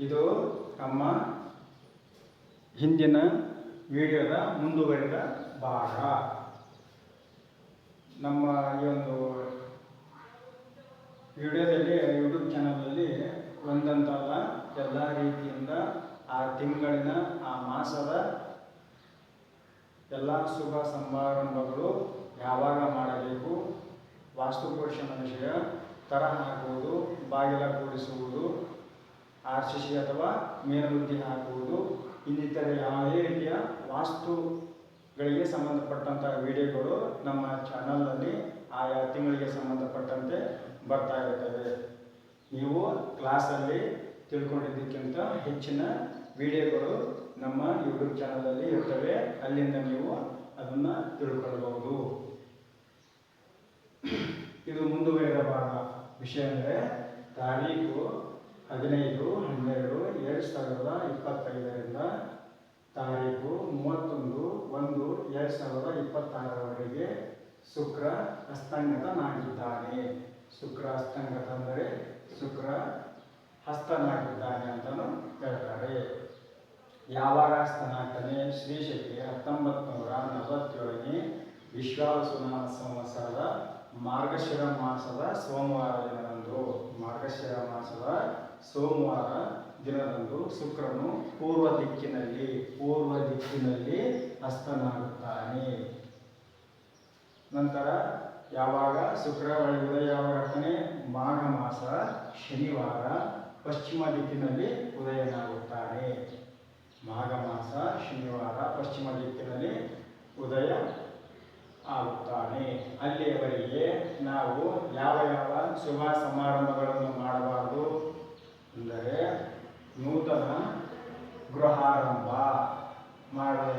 ಇದು ನಮ್ಮ ಹಿಂದಿನ ವಿಡಿಯೋದ ಮುಂದುವರಿದ ಭಾಗ. ನಮ್ಮ ಈ ಒಂದು ವಿಡಿಯೋದಲ್ಲಿ ಯೂಟ್ಯೂಬ್ ಚಾನಲಲ್ಲಿ ಒಂದಂತಲ್ಲ ಎಲ್ಲ ರೀತಿಯಿಂದ ಆ ತಿಂಗಳಿನ ಆ ಮಾಸದ ಎಲ್ಲ ಶುಭ ಸಮಾರಂಭಗಳು ಯಾವಾಗ ಮಾಡಬೇಕು, ವಾಸ್ತುಪುರುಷನ ವಿಷಯ, ತರ ಹಾಕುವುದು, ಬಾಗಿಲ ಕೂಡಿಸುವುದು, RCC ಅಥವಾ ಮೇಲ್ಬುದ್ಧಿ ಹಾಕುವುದು, ಇನ್ನಿತರೆ ಯಾವುದೇ ರೀತಿಯ ವಾಸ್ತುಗಳಿಗೆ ಸಂಬಂಧಪಟ್ಟಂಥ ವಿಡಿಯೋಗಳು ನಮ್ಮ ಚಾನಲ್ನಲ್ಲಿ ಆಯಾ ತಿಂಗಳಿಗೆ ಸಂಬಂಧಪಟ್ಟಂತೆ ಬರ್ತಾ ಇರ್ತವೆ. ನೀವು ಕ್ಲಾಸಲ್ಲಿ ತಿಳ್ಕೊಂಡಿದ್ದಕ್ಕಿಂತ ಹೆಚ್ಚಿನ ವಿಡಿಯೋಗಳು ನಮ್ಮ ಯೂಟ್ಯೂಬ್ ಚಾನಲಲ್ಲಿ ಇರ್ತವೆ. ಅಲ್ಲಿಂದ ನೀವು ಅದನ್ನು ತಿಳ್ಕೊಳ್ಬಹುದು. ಇದು ಮುಂದುವರೆದ ಭಾಗ. ವಿಷಯ ಅಂದರೆ ತಾರೀಕು 15/12/2025ರಿಂದ ತಾರೀಕು 31/1/2026ರವರೆಗೆ ಶುಕ್ರ ಹಸ್ತಂಗತನಾಗಿದ್ದಾನೆ. ಶುಕ್ರ ಹಸ್ತಂಗತ ಅಂದರೆ ಶುಕ್ರ ಹಸ್ತನಾಗಿದ್ದಾನೆ ಅಂತಲೂ ಹೇಳ್ತಾರೆ. ಯಾವಾಗ ಹಸ್ತನಾಗ್ತಾನೆ? ಶ್ರೀಶಕೆ 1947ನೇ ವಿಶ್ವಾವಸುನಾಮ ಸಂವತ್ಸರದ ಮಾರ್ಗಶಿರ ಮಾಸದ ಸೋಮವಾರ ದಿನದಂದು, ಮಾರ್ಗಶಿರ ಮಾಸದ ಸೋಮವಾರ ದಿನದಂದು ಶುಕ್ರನು ಪೂರ್ವ ದಿಕ್ಕಿನಲ್ಲಿ ಹಸ್ತನಾಗುತ್ತಾನೆ. ನಂತರ ಯಾವಾಗ ಶುಕ್ರ ಉದಯ ಯಾವಾಗ ಆಗ್ತಾನೆ? ಮಾಘ ಮಾಸ ಶನಿವಾರ ಪಶ್ಚಿಮ ದಿಕ್ಕಿನಲ್ಲಿ ಉದಯನಾಗುತ್ತಾನೆ. ಮಾಘ ಮಾಸ ಶನಿವಾರ ಪಶ್ಚಿಮ ದಿಕ್ಕಿನಲ್ಲಿ ಉದಯ ಆಗುತ್ತಾನೆ. ಅಲ್ಲಿಯವರೆಗೆ ನಾವು ಯಾವ ಶುಭ ಸಮಾರಂಭಗಳನ್ನು ಮಾಡಬಾರದು ಅಂದರೆ ನೂತನ ಗೃಹಾರಂಭ ಮಾಡಬೇಕು.